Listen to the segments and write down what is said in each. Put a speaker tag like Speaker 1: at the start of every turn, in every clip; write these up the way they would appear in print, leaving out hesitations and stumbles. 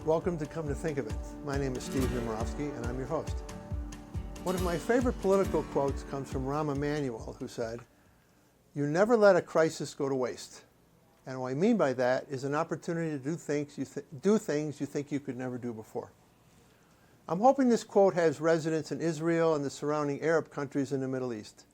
Speaker 1: Welcome to Come to Think of It. My name is Steven Nemerovski and I'm your host. One of my favorite political quotes comes from Rahm Emanuel, who said, "You never let a crisis go to waste." And what I mean by that is an opportunity to do things you think you could never do before. I'm hoping this quote has resonance in Israel and the surrounding Arab countries in the Middle East.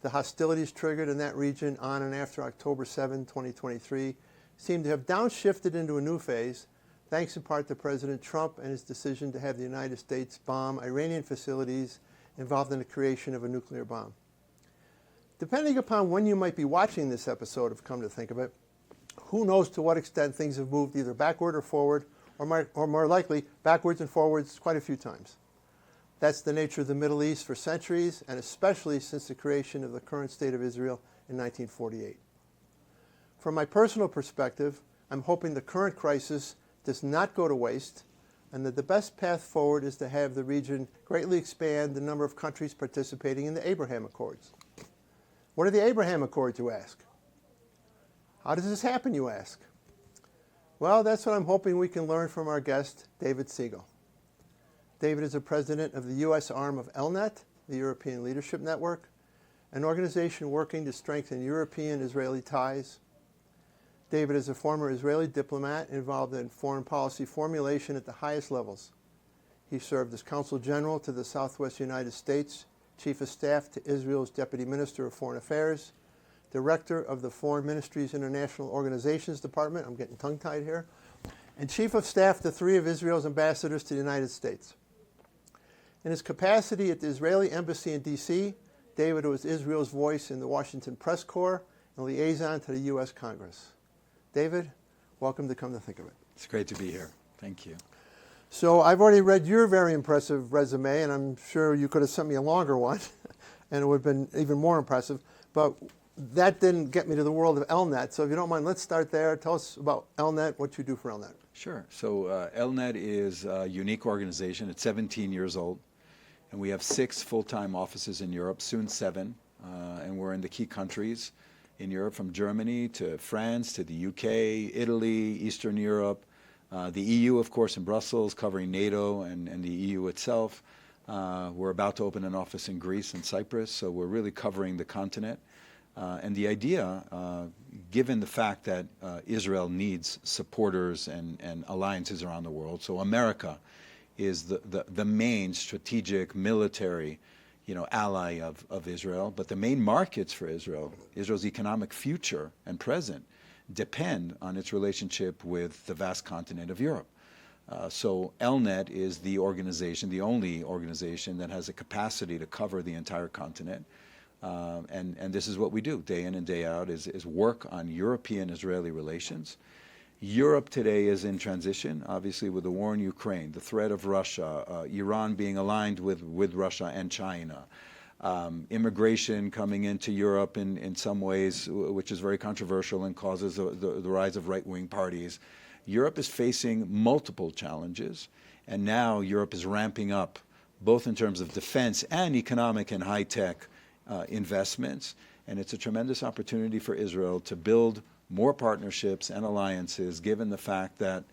Speaker 1: The hostilities triggered in that region on and after October 7, 2023 seem to have downshifted into a new phase, thanks in part to President Trump and his decision to have the United States bomb Iranian facilities involved in the creation of a nuclear bomb. Depending upon when you might be watching this episode of Come to Think of It, who knows to what extent things have moved either backward or forward, or more likely, backwards and forwards quite a few times. That's the nature of the Middle East for centuries, and especially since the creation of the current state of Israel in 1948. From my personal perspective, I'm hoping the current crisis does not go to waste, and that the best path forward is to have the region greatly expand the number of countries participating in the Abraham Accords. What are the Abraham Accords, you ask? How does this happen, you ask? Well, that's what I'm hoping we can learn from our guest, David Siegel. David is the president of the U.S. arm of ELNET, the European Leadership Network, an organization working to strengthen European-Israeli ties. David is a former Israeli diplomat involved in foreign policy formulation at the highest levels. He served as Consul General to the Southwest United States, Chief of Staff to Israel's Deputy Minister of Foreign Affairs, Director of the Foreign Ministry's International Organizations Department, I'm getting tongue-tied here, and Chief of Staff to 3 of Israel's ambassadors to the United States. In his capacity at the Israeli Embassy in D.C., David was Israel's voice in the Washington Press Corps and liaison to the U.S. Congress. David, welcome to Come to Think of It.
Speaker 2: It's great to be here. Thank you.
Speaker 1: So I've already read your very impressive resume, and I'm sure you could have sent me a longer one, and it would have been even more impressive. But that didn't get me to the world of ELNET. So if you don't mind, let's start there. Tell us about ELNET, what you do for ELNET.
Speaker 2: Sure. So ELNET is a unique organization. It's 17 years old, and we have 6 full-time offices in Europe, soon 7, and we're in the key countries in Europe, from Germany to France to the UK, Italy, Eastern Europe, the EU, of course, in Brussels, covering NATO and the EU itself. We're about to open an office in Greece and Cyprus, so we're really covering the continent. And the idea, given the fact that Israel needs supporters and alliances around the world, so America is the main strategic military ally of Israel, but the main markets for Israel's economic future and present, depend on its relationship with the vast continent of Europe. So ELNET is the organization, the only organization that has a capacity to cover the entire continent. And this is what we do day in and day out, is work on European-Israeli relations. Europe today is in transition, obviously, with the war in Ukraine, the threat of Russia, Iran being aligned with Russia and China, immigration coming into Europe in some ways, which is very controversial and causes the rise of right-wing parties. Europe is facing multiple challenges, and now Europe is ramping up, both in terms of defense and economic and high-tech investments, and it's a tremendous opportunity for Israel to build more partnerships and alliances, given the fact that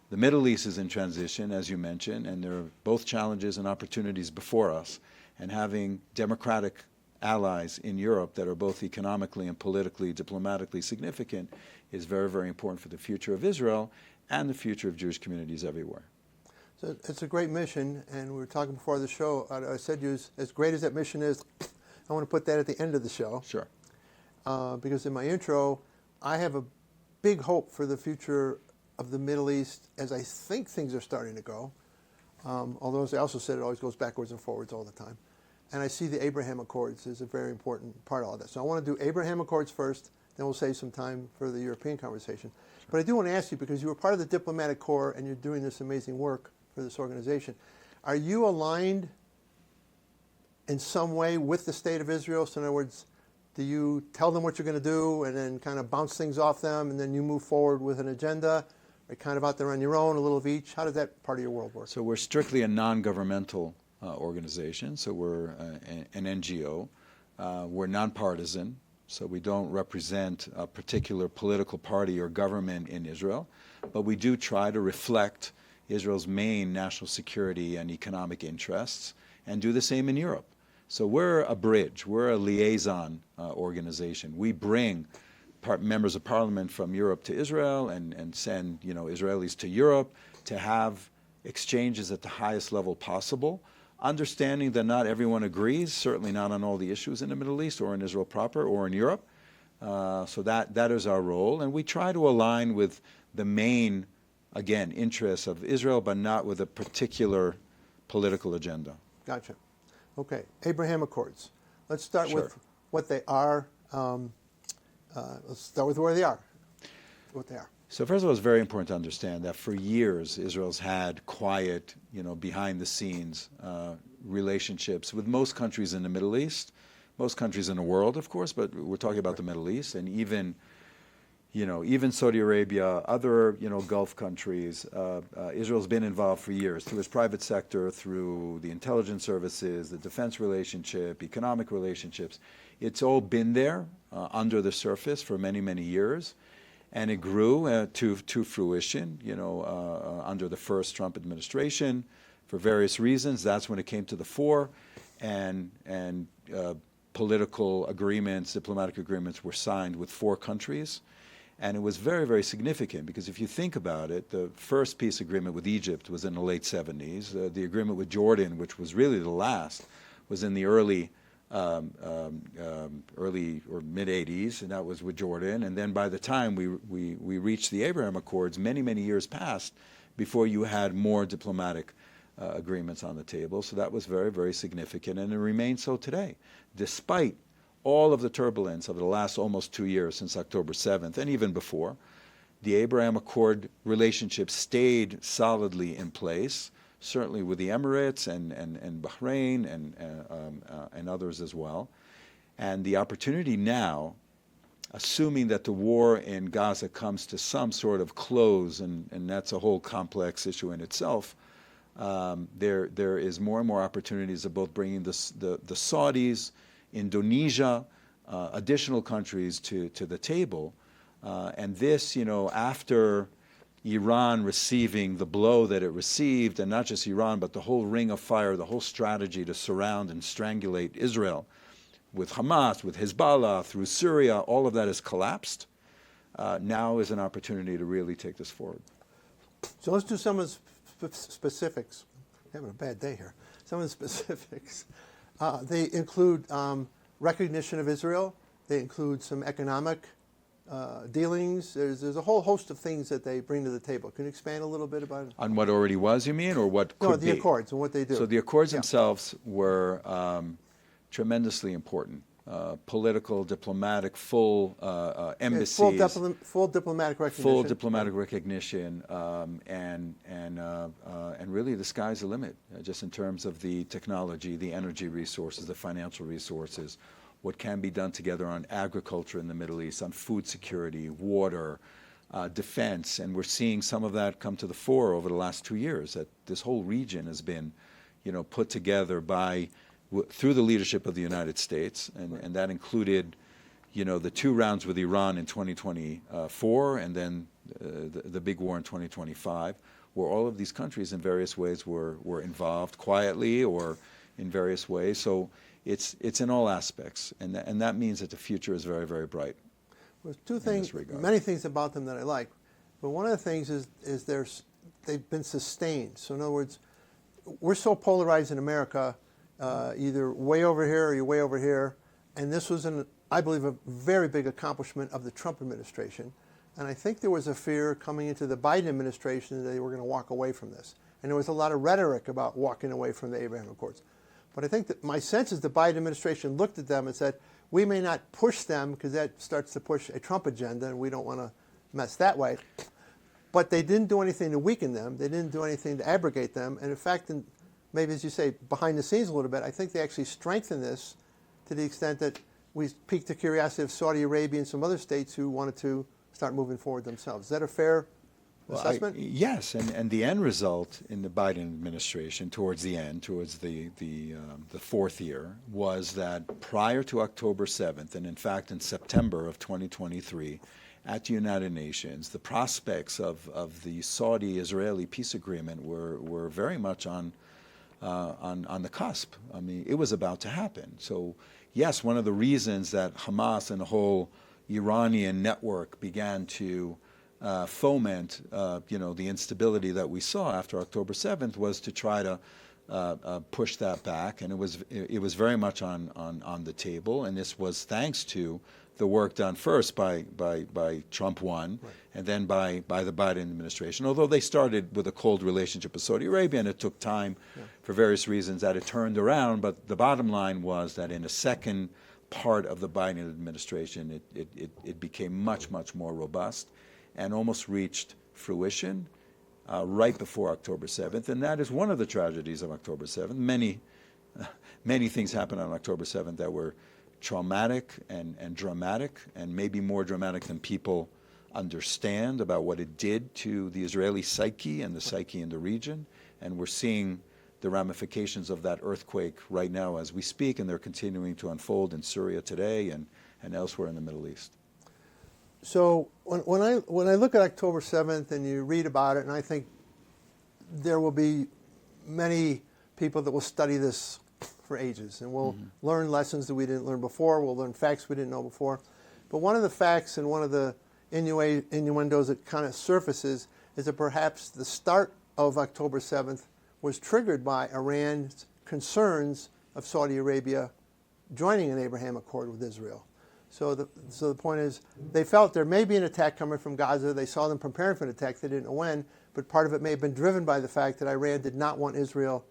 Speaker 2: the Middle East is in transition, as you mentioned, and there are both challenges and opportunities before us. And having democratic allies in Europe that are both economically and politically, diplomatically significant is very, very important for the future of Israel and the future of Jewish communities everywhere.
Speaker 1: So it's a great mission, and we were talking before the show. I said as great as that mission is, I want to put that at the end of the show.
Speaker 2: Sure.
Speaker 1: Because in my intro, I have a big hope for the future of the Middle East as I think things are starting to go. Although, as I also said, it always goes backwards and forwards all the time. And I see the Abraham Accords as a very important part of all that. So I want to do Abraham Accords first, then we'll save some time for the European conversation. Sure. But I do want to ask you, because you were part of the diplomatic corps and you're doing this amazing work for this organization, are you aligned in some way with the state of Israel? So in other words, do you tell them what you're going to do and then kind of bounce things off them and then you move forward with an agenda? Or kind of out there on your own, a little of each? How does that part of your world work?
Speaker 2: So we're strictly a non-governmental organization, so we're an NGO. We're nonpartisan, so we don't represent a particular political party or government in Israel, but we do try to reflect Israel's main national security and economic interests, and do the same in Europe. So we're a bridge, we're a liaison organization. We bring members of parliament from Europe to Israel and send Israelis to Europe to have exchanges at the highest level possible, understanding that not everyone agrees, certainly not on all the issues in the Middle East or in Israel proper or in Europe. So that is our role, and we try to align with the main, again, interests of Israel, but not with a particular political agenda.
Speaker 1: Gotcha. Okay, Abraham Accords. Let's start
Speaker 2: Sure.
Speaker 1: with what they are. Let's start with where they are. What they are.
Speaker 2: So first of all, it's very important to understand that for years, Israel's had quiet, behind the scenes relationships with most countries in the Middle East, most countries in the world, of course, but we're talking about the Middle East, and even Saudi Arabia, other, Gulf countries. Israel's been involved for years through its private sector, through the intelligence services, the defense relationship, economic relationships. It's all been there under the surface for many, many years. And it grew to fruition, under the first Trump administration for various reasons. That's when it came to the fore, and political agreements, diplomatic agreements were signed with 4 countries. And it was very, very significant because if you think about it, the first peace agreement with Egypt was in the late 70s. The agreement with Jordan, which was really the last, was in the early or mid 80s, and that was with Jordan. And then by the time we reached the Abraham Accords, many, many years passed before you had more diplomatic agreements on the table. So that was very, very significant, and it remains so today, despite all of the turbulence of the last almost 2 years since October 7th, and even before. The Abraham Accord relationship stayed solidly in place, certainly with the Emirates and Bahrain and others as well. And the opportunity now, assuming that the war in Gaza comes to some sort of close, and that's a whole complex issue in itself, there is more and more opportunities of both bringing the Saudis, Indonesia, additional countries to the table. And this, after Iran receiving the blow that it received, and not just Iran, but the whole ring of fire, the whole strategy to surround and strangulate Israel with Hamas, with Hezbollah, through Syria, all of that has collapsed. Now is an opportunity to really take this forward.
Speaker 1: So let's do some of the specifics. I'm having a bad day here. Some of the specifics. They include recognition of Israel. They include some economic dealings. There's a whole host of things that they bring to the table. Can you expand a little bit about it?
Speaker 2: On what already was, you mean, or what could be?
Speaker 1: No, the Accords and what they do.
Speaker 2: So the Accords themselves were tremendously important. Political, diplomatic, full embassies.
Speaker 1: Full diplomatic recognition.
Speaker 2: Full diplomatic recognition, and really the sky's the limit, just in terms of the technology, the energy resources, the financial resources, what can be done together on agriculture in the Middle East, on food security, water, defense, and we're seeing some of that come to the fore over the last 2 years, that this whole region has been, put together through the leadership of the United States, and that included, the 2 rounds with Iran in 2024, and then the big war in 2025, where all of these countries in various ways were involved quietly or in various ways. So it's in all aspects, and that means that the future is very, very bright.
Speaker 1: There's 2 things, many things about them that I like, but one of the things is they've been sustained. So in other words, we're so polarized in America. Either way over here or you're way over here. And this was, I believe, a very big accomplishment of the Trump administration. And I think there was a fear coming into the Biden administration that they were going to walk away from this. And there was a lot of rhetoric about walking away from the Abraham Accords. But I think that my sense is the Biden administration looked at them and said, we may not push them because that starts to push a Trump agenda, and we don't want to mess that way. But they didn't do anything to weaken them. They didn't do anything to abrogate them. And in fact, maybe, as you say, behind the scenes a little bit, I think they actually strengthened this to the extent that we piqued the curiosity of Saudi Arabia and some other states who wanted to start moving forward themselves. Is that a fair assessment?
Speaker 2: Yes, and the end result in the Biden administration towards the end, towards the 4th year, was that prior to October 7th, and in fact in September of 2023, at the United Nations, the prospects of the Saudi-Israeli peace agreement were very much on the cusp. I mean, it was about to happen. So, yes, one of the reasons that Hamas and the whole Iranian network began to foment, the instability that we saw after October 7th was to try to push that back, and it was very much on the table. And this was thanks to the work done first by Trump one, right, and then by the Biden administration. Although they started with a cold relationship with Saudi Arabia, and it took time, yeah, for various reasons that it turned around. But the bottom line was that in the second part of the Biden administration, it became much more robust, and almost reached fruition right before October 7th. And that is one of the tragedies of October 7th. Many things happened on October 7th that were traumatic and dramatic, and maybe more dramatic than people understand, about what it did to the Israeli psyche and the psyche in the region. And we're seeing the ramifications of that earthquake right now as we speak, and they're continuing to unfold in Syria today and elsewhere in the Middle East.
Speaker 1: So when I look at October 7th and you read about it, and I think there will be many people that will study this for ages, and we'll learn lessons that we didn't learn before, we'll learn facts we didn't know before. But one of the facts and one of the innuendos that kind of surfaces is that perhaps the start of October 7th was triggered by Iran's concerns of Saudi Arabia joining an Abraham Accord with Israel. So the point is, they felt there may be an attack coming from Gaza. They saw them preparing for an attack. They didn't know when, but part of it may have been driven by the fact that Iran did not want Israel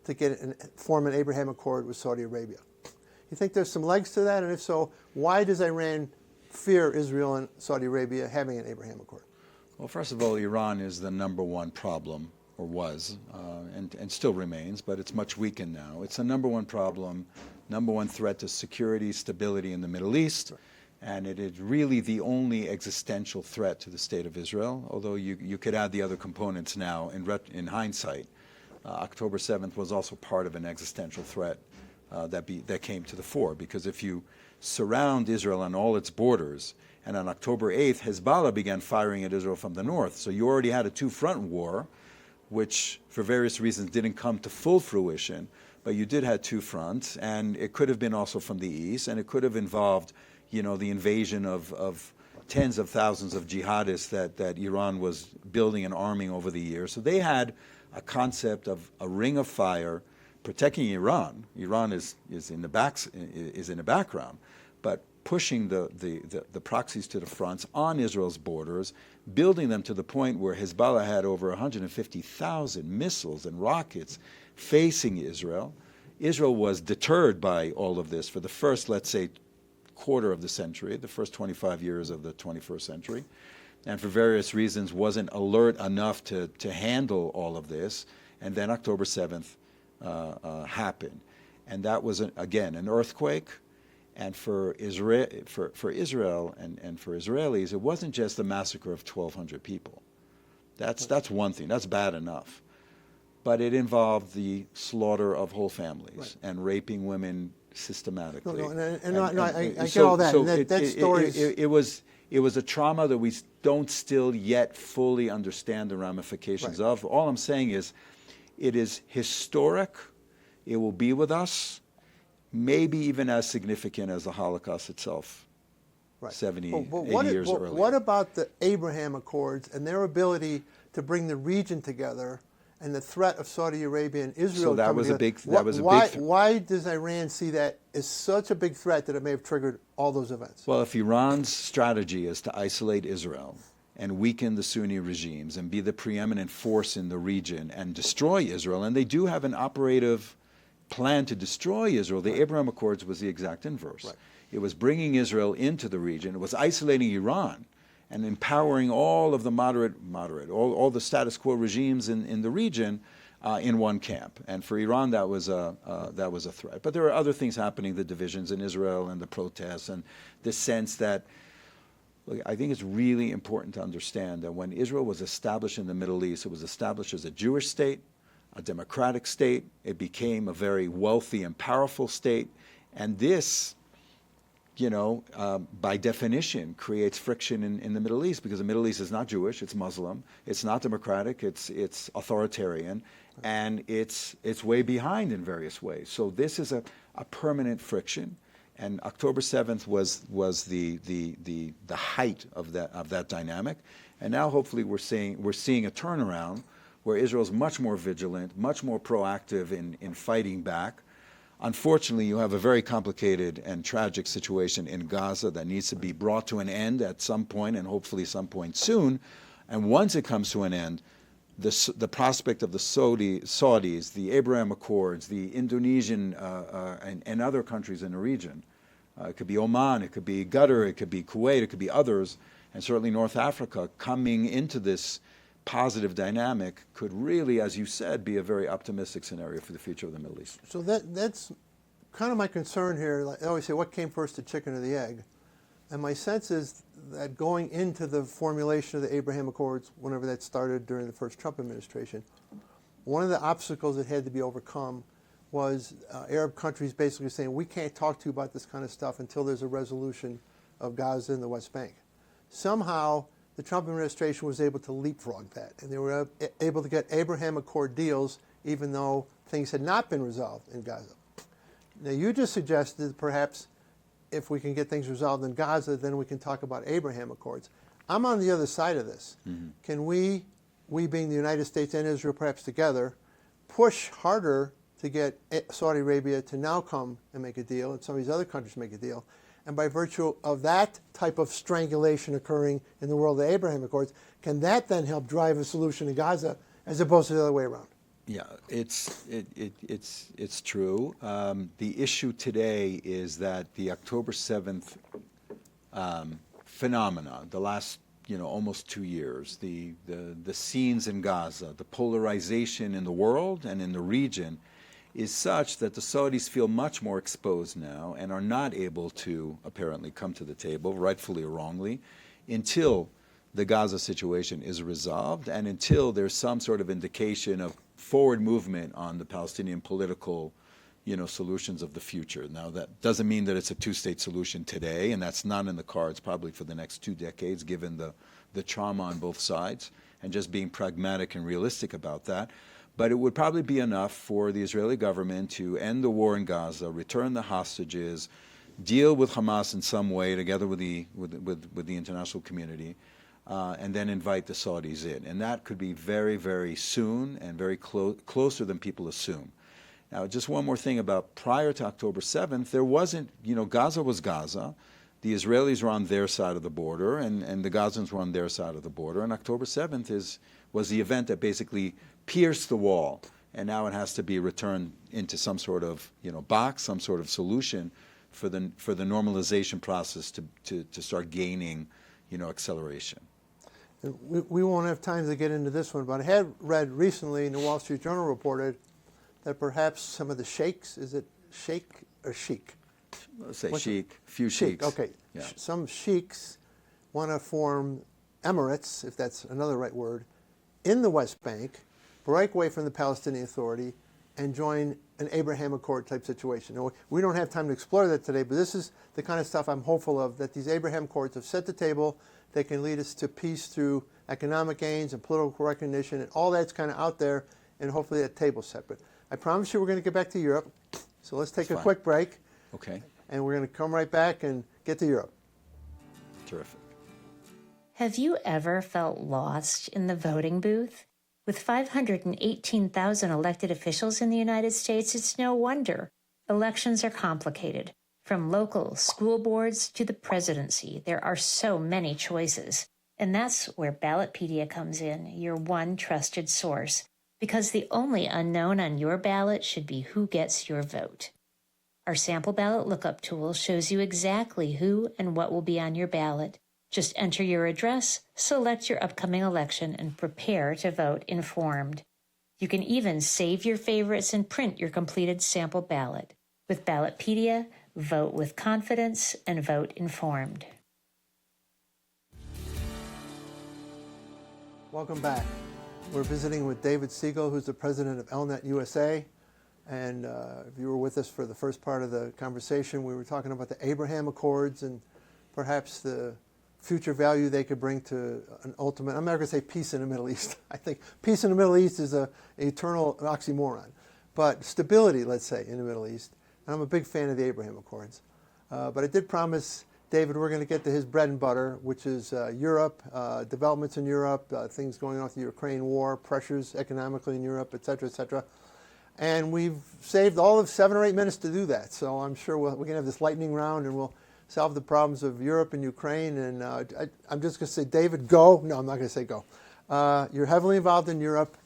Speaker 1: to form an Abraham Accord with Saudi Arabia. You think there's some legs to that? And if so, why does Iran fear Israel and Saudi Arabia having an Abraham Accord?
Speaker 2: Well, first of all, Iran is the number one problem, or was, and still remains, but it's much weakened now. It's the number one problem, number one threat to security, stability in the Middle East, right, and it is really the only existential threat to the state of Israel, although you could add the other components now in hindsight. October 7th was also part of an existential threat that came to the fore, because if you surround Israel on all its borders, and on October 8th, Hezbollah began firing at Israel from the north, so you already had a two-front war, which for various reasons didn't come to full fruition, but you did have two fronts, and it could have been also from the east, and it could have involved, the invasion of tens of thousands of jihadists that Iran was building and arming over the years. So they had a concept of a ring of fire protecting Iran. Iran is in the background, but pushing the proxies to the fronts on Israel's borders, building them to the point where Hezbollah had over 150,000 missiles and rockets facing Israel. Israel was deterred by all of this for the first, let's say, quarter of the century, the first 25 years of the 21st century, and for various reasons wasn't alert enough to handle all of this. And then October 7th happened. And that was, again, an earthquake. And for Israel and for Israelis, it wasn't just the massacre of 1,200 people. That's one thing. That's bad enough. But it involved the slaughter of whole families, right, and raping women systematically.
Speaker 1: I get all that.
Speaker 2: So
Speaker 1: that story
Speaker 2: it was a trauma that we don't still yet fully understand the ramifications, right, of. All I'm saying is, it is historic. It will be with us, maybe even as significant as the Holocaust itself, right, 80 years earlier.
Speaker 1: What about the Abraham Accords and their ability to bring the region together, and the threat of Saudi Arabia and Israel?
Speaker 2: So that was a big.
Speaker 1: Why does Iran see that as such a big threat that it may have triggered all those events?
Speaker 2: Well, if Iran's strategy is to isolate Israel and weaken the Sunni regimes and be the preeminent force in the region and destroy Israel, and they do have an operative plan to destroy Israel, the, right, Abraham Accords was the exact inverse. Right. It was bringing Israel into the region. It was isolating Iran and empowering all of the all the status quo regimes in the region in one camp. And for Iran, that was a threat. But there are other things happening: the divisions in Israel and the protests, and the sense that, look, I think it's really important to understand that when Israel was established in the Middle East, it was established as a Jewish state, a democratic state. It became a very wealthy and powerful state, and this by definition, creates friction in the Middle East, because the Middle East is not Jewish, it's Muslim, it's not democratic, it's authoritarian, and it's way behind in various ways. So this is a permanent friction, and October 7th was the height of that dynamic, and now hopefully we're seeing a turnaround where Israel's much more vigilant, much more proactive in fighting back. Unfortunately, you have a very complicated and tragic situation in Gaza that needs to be brought to an end at some point, and hopefully some point soon. And once it comes to an end, the prospect of the Saudis, the Abraham Accords, the Indonesian and other countries in the region, it could be Oman, it could be Qatar, it could be Kuwait, it could be others, and certainly North Africa, coming into this positive dynamic could really, as you said, be a very optimistic scenario for the future of the Middle East.
Speaker 1: So that's kind of my concern here. Like I always say, what came first, the chicken or the egg? And my sense is that going into the formulation of the Abraham Accords, whenever that started during the first Trump administration, one of the obstacles that had to be overcome was Arab countries basically saying, we can't talk to you about this kind of stuff until there's a resolution of Gaza and the West Bank. Somehow, the Trump administration was able to leapfrog that, and they were able to get Abraham Accord deals even though things had not been resolved in Gaza. Now, you just suggested that perhaps if we can get things resolved in Gaza, then we can talk about Abraham Accords. I'm on the other side of this. Mm-hmm. Can we being the United States and Israel perhaps together, push harder to get Saudi Arabia to now come and make a deal, and some of these other countries make a deal? And by virtue of that type of strangulation occurring in the world of the Abraham Accords, can that then help drive a solution in Gaza as opposed to the other way around?
Speaker 2: Yeah, it's true. The issue today is that the October 7th phenomena, the last almost 2 years, the scenes in Gaza, the polarization in the world and in the region, is such that the Saudis feel much more exposed now and are not able to apparently come to the table, rightfully or wrongly, until the Gaza situation is resolved and until there's some sort of indication of forward movement on the Palestinian political solutions of the future. Now, that doesn't mean that it's a two-state solution today, and that's not in the cards probably for the next 2 decades, given the trauma on both sides, and just being pragmatic and realistic about that. But it would probably be enough for the Israeli government to end the war in Gaza, return the hostages, deal with Hamas in some way together with the international community, and then invite the Saudis in. And that could be very, very soon and very closer than people assume. Now, just one more thing about prior to October 7th, there wasn't, Gaza was Gaza. The Israelis were on their side of the border, and the Gazans were on their side of the border. And October 7th was the event that basically pierced the wall, and now it has to be returned into some sort of box, some sort of solution for the normalization process to start gaining acceleration.
Speaker 1: We won't have time to get into this one, but I had read recently in the Wall Street Journal reported that perhaps some of the sheikhs, is it sheikh or sheik?
Speaker 2: Let's say sheik, few sheikhs.
Speaker 1: Okay, yeah. Some sheikhs want to form emirates, if that's another right word, in the West Bank, break away from the Palestinian Authority, and join an Abraham Accord type situation. Now, we don't have time to explore that today, but this is the kind of stuff I'm hopeful of, that these Abraham Accords have set the table. They can lead us to peace through economic gains and political recognition, and all that's kind of out there, and hopefully that table's set. But I promise you we're going to get back to Europe, so let's take a quick break.
Speaker 2: Okay.
Speaker 1: And we're going to come right back and get to Europe.
Speaker 2: Terrific.
Speaker 3: Have you ever felt lost in the voting booth? With 518,000 elected officials in the United States, it's no wonder. Elections are complicated. From local school boards to the presidency, there are so many choices. And that's where Ballotpedia comes in, your one trusted source. Because the only unknown on your ballot should be who gets your vote. Our sample ballot lookup tool shows you exactly who and what will be on your ballot. Just enter your address, select your upcoming election, and prepare to vote informed. You can even save your favorites and print your completed sample ballot. With Ballotpedia, vote with confidence and vote informed.
Speaker 1: Welcome back. We're visiting with David Siegel, who's the president of ELNET USA. And if you were with us for the first part of the conversation, we were talking about the Abraham Accords and perhaps the future value they could bring to an ultimate, I'm not going to say peace in the Middle East. I think peace in the Middle East is an eternal oxymoron. But stability, let's say, in the Middle East. And I'm a big fan of the Abraham Accords. But I did promise David we're going to get to his bread and butter, which is Europe, developments in Europe, things going on with the Ukraine war, pressures economically in Europe, et cetera, et cetera. And we've saved all of 7 or 8 minutes to do that. So I'm sure we're going to have this lightning round and we'll solve the problems of Europe and Ukraine. And I'm just going to say, David, go. No, I'm not going to say go. You're heavily involved in Europe.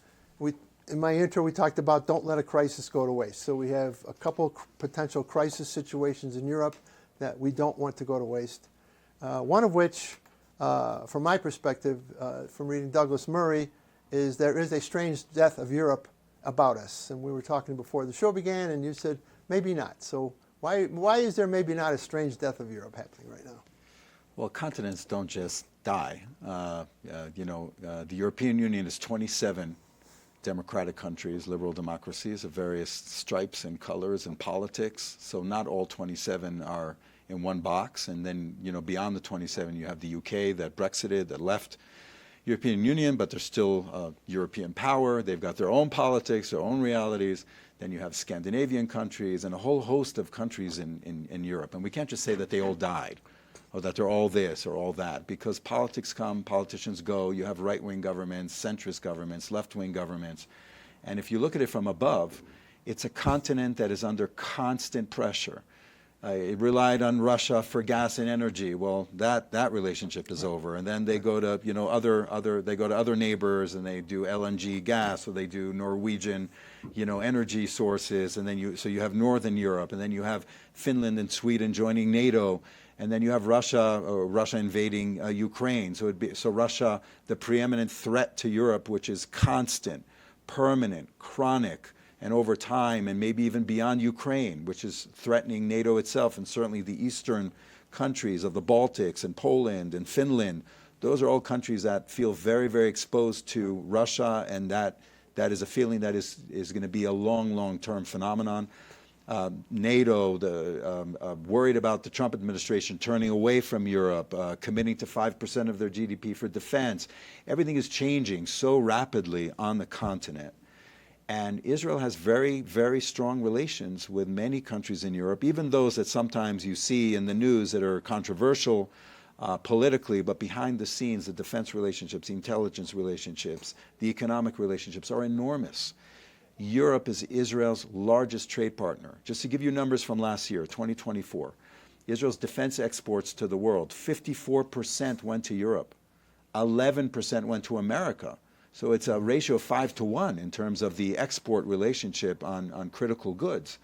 Speaker 1: In my intro, we talked about don't let a crisis go to waste. So we have a couple potential crisis situations in Europe that we don't want to go to waste. One of which, from my perspective, from reading Douglas Murray, is there is a strange death of Europe about us. And we were talking before the show began, and you said maybe not. So why is there maybe not a strange death of Europe happening right now?
Speaker 2: Well, continents don't just die. The European Union is 27 democratic countries, liberal democracies of various stripes and colors and politics. So not all 27 are in one box. And then, beyond the 27, you have the UK that Brexited, that left European Union, but they're still a European power. They've got their own politics, their own realities. Then you have Scandinavian countries and a whole host of countries in Europe. And we can't just say that they all died or that they're all this or all that, because politics come, politicians go. You have right-wing governments, centrist governments, left-wing governments. And if you look at it from above, it's a continent that is under constant pressure. It relied on Russia for gas and energy. Well, that relationship is over. And then they go to other neighbors and they do LNG gas, or they do Norwegian energy sources. And then you have Northern Europe, and then you have Finland and Sweden joining NATO. And then you have Russia invading Ukraine. So Russia, the preeminent threat to Europe, which is constant, permanent, chronic, and over time, and maybe even beyond Ukraine, which is threatening NATO itself, and certainly the eastern countries of the Baltics and Poland and Finland. Those are all countries that feel very, very exposed to Russia, and that is a feeling that is going to be a long, long-term phenomenon. NATO, worried about the Trump administration turning away from Europe, committing to 5% of their GDP for defense. Everything is changing so rapidly on the continent. And Israel has very, very strong relations with many countries in Europe, even those that sometimes you see in the news that are controversial politically, but behind the scenes, the defense relationships, the intelligence relationships, the economic relationships are enormous. Europe is Israel's largest trade partner. Just to give you numbers from last year, 2024, Israel's defense exports to the world, 54% went to Europe, 11% went to America. So it's a ratio of 5 to 1 in terms of the export relationship on critical goods.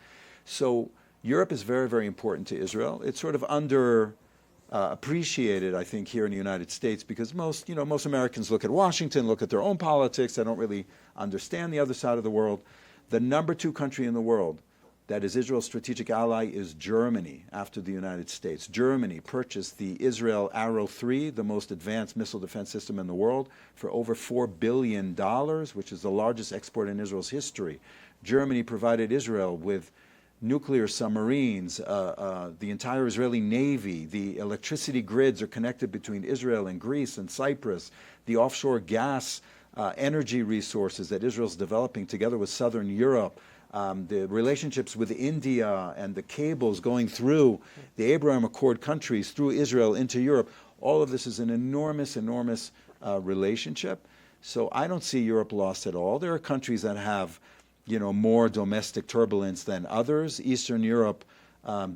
Speaker 2: So Europe is very, very important to Israel. It's sort of appreciated, I think, here in the United States, because most Americans look at Washington, look at their own politics. They don't really understand the other side of the world. The number 2 country in the world that is Israel's strategic ally is Germany, after the United States. Germany purchased the Israel Arrow 3, the most advanced missile defense system in the world, for over $4 billion, which is the largest export in Israel's history. Germany provided Israel with nuclear submarines, the entire Israeli Navy. The electricity grids are connected between Israel and Greece and Cyprus. The offshore gas energy resources that Israel's developing together with Southern Europe. The relationships with India and the cables going through the Abraham Accord countries, through Israel into Europe. All of this is an enormous, enormous relationship. So I don't see Europe lost at all. There are countries that have more domestic turbulence than others. Eastern Europe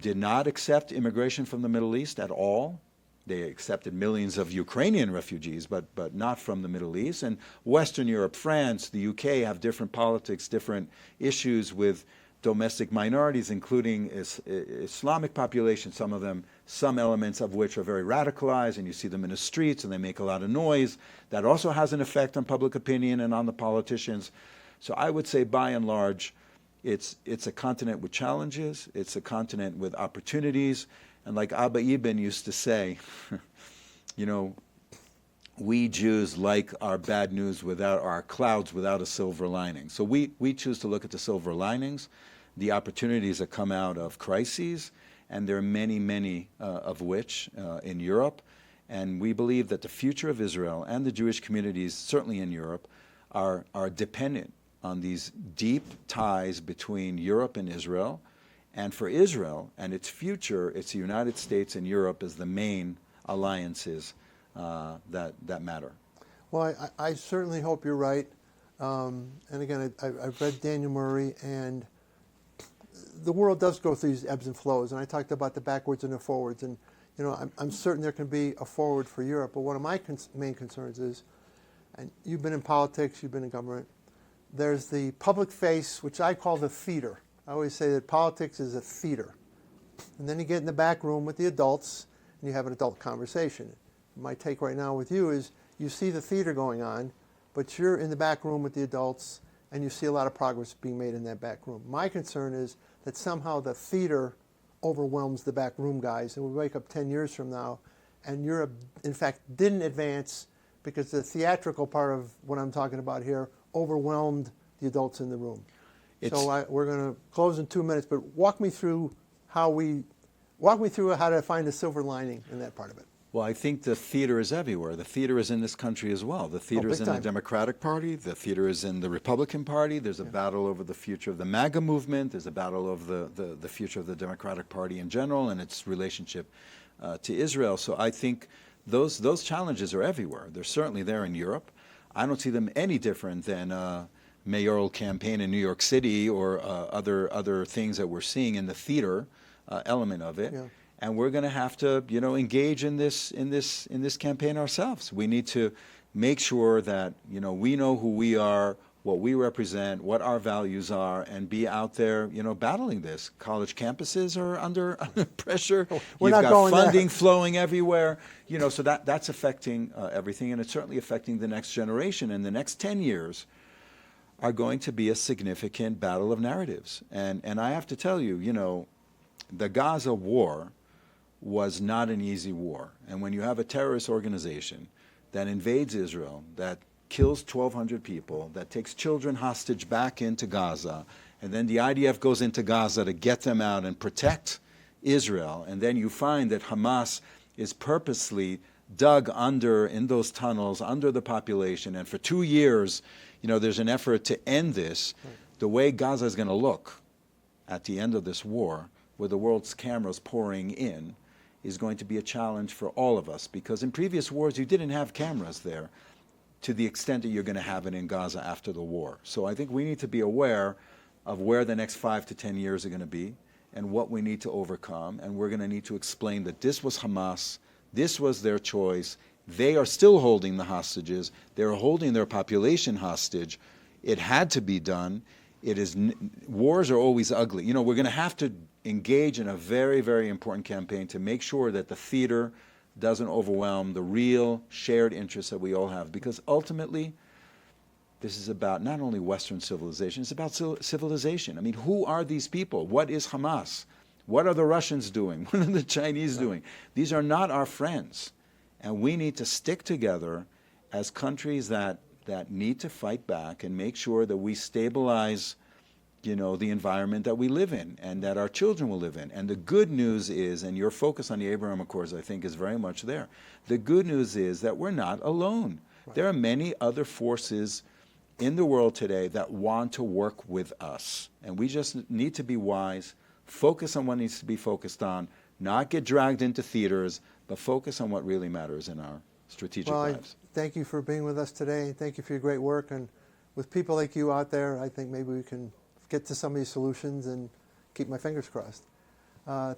Speaker 2: did not accept immigration from the Middle East at all. They accepted millions of Ukrainian refugees, but not from the Middle East. And Western Europe, France, the UK have different politics, different issues with domestic minorities, including Islamic populations, some elements of which are very radicalized, and you see them in the streets and they make a lot of noise. That also has an effect on public opinion and on the politicians. So I would say, by and large, it's a continent with challenges, it's a continent with opportunities, and like Abba Ibn used to say, we Jews like our bad news without our clouds without a silver lining. So we choose to look at the silver linings, the opportunities that come out of crises, and there are many, many of which in Europe. And we believe that the future of Israel and the Jewish communities, certainly in Europe, are dependent on these deep ties between Europe and Israel. And for Israel and its future, it's the United States and Europe as the main alliances that matter.
Speaker 1: Well, I certainly hope you're right. And again, I've read Daniel Murray, and the world does go through these ebbs and flows. And I talked about the backwards and the forwards. And, you know, I'm certain there can be a forward for Europe. But one of my main concerns is, and you've been in politics, you've been in government, there's the public face, which I call the theater. I always say that politics is a theater. And then you get in the back room with the adults, and you have an adult conversation. My take right now with you is you see the theater going on, but you're in the back room with the adults, and you see a lot of progress being made in that back room. My concern is that somehow the theater overwhelms the back room guys, and we wake up 10 years from now, and Europe, in fact, didn't advance because the theatrical part of what I'm talking about here overwhelmed the adults in the room. So we're going to close in 2 minutes, but walk me through how to find a silver lining in that part of it.
Speaker 2: Well, I think the theater is everywhere. The theater is in this country as well. The theater is in the Democratic Party. The theater is in the Republican Party. There's a battle over the future of the MAGA movement. There's a battle over the future of the Democratic Party in general and its relationship to Israel. So I think those challenges are everywhere. They're certainly there in Europe. I don't see them any different than a mayoral campaign in New York City or other things that we're seeing in the theater element of it. Yeah. And we're going to have to, engage in this campaign ourselves. We need to make sure that, we know who we are, what we represent, what our values are, and be out there, battling this. College campuses are under pressure. You've got funding flowing everywhere. So that's affecting everything, and it's certainly affecting the next generation. And the next 10 years are going to be a significant battle of narratives. And I have to tell you, the Gaza war was not an easy war. And when you have a terrorist organization that invades Israel, that kills 1,200 people, that takes children hostage back into Gaza, and then the IDF goes into Gaza to get them out and protect Israel, and then you find that Hamas is purposely dug under in those tunnels, under the population, and for 2 years, there's an effort to end this. The way Gaza is going to look at the end of this war, with the world's cameras pouring in, is going to be a challenge for all of us, because in previous wars you didn't have cameras there to the extent that you're going to have it in Gaza after the war. So I think we need to be aware of where the next 5 to 10 years are going to be and what we need to overcome, and we're going to need to explain that this was Hamas, this was their choice, they are still holding the hostages, they're holding their population hostage, it had to be done. Wars are always ugly. We're going to have to engage in a very, very important campaign to make sure that the theater doesn't overwhelm the real shared interests that we all have. Because ultimately, this is about not only Western civilization, it's about civilization. I mean, who are these people? What is Hamas? What are the Russians doing? What are the Chinese doing? These are not our friends. And we need to stick together as countries that need to fight back and make sure that we stabilize the environment that we live in and that our children will live in. And the good news is, and your focus on the Abraham Accords, I think, is very much there. The good news is that we're not alone. Right. There are many other forces in the world today that want to work with us. And we just need to be wise, focus on what needs to be focused on, not get dragged into theaters, but focus on what really matters in our strategic lives.
Speaker 1: Thank you for being with us today. Thank you for your great work. And with people like you out there, I think maybe we can get to some of these solutions and keep my fingers crossed.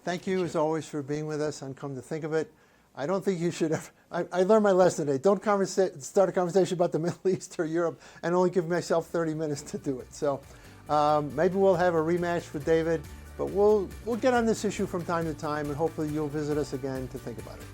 Speaker 1: Thank you, as always, for being with us on Come to Think of It. I don't think you should ever, I learned my lesson today. Don't start a conversation about the Middle East or Europe and only give myself 30 minutes to do it. So maybe we'll have a rematch with David, but we'll get on this issue from time to time, and hopefully you'll visit us again to think about it.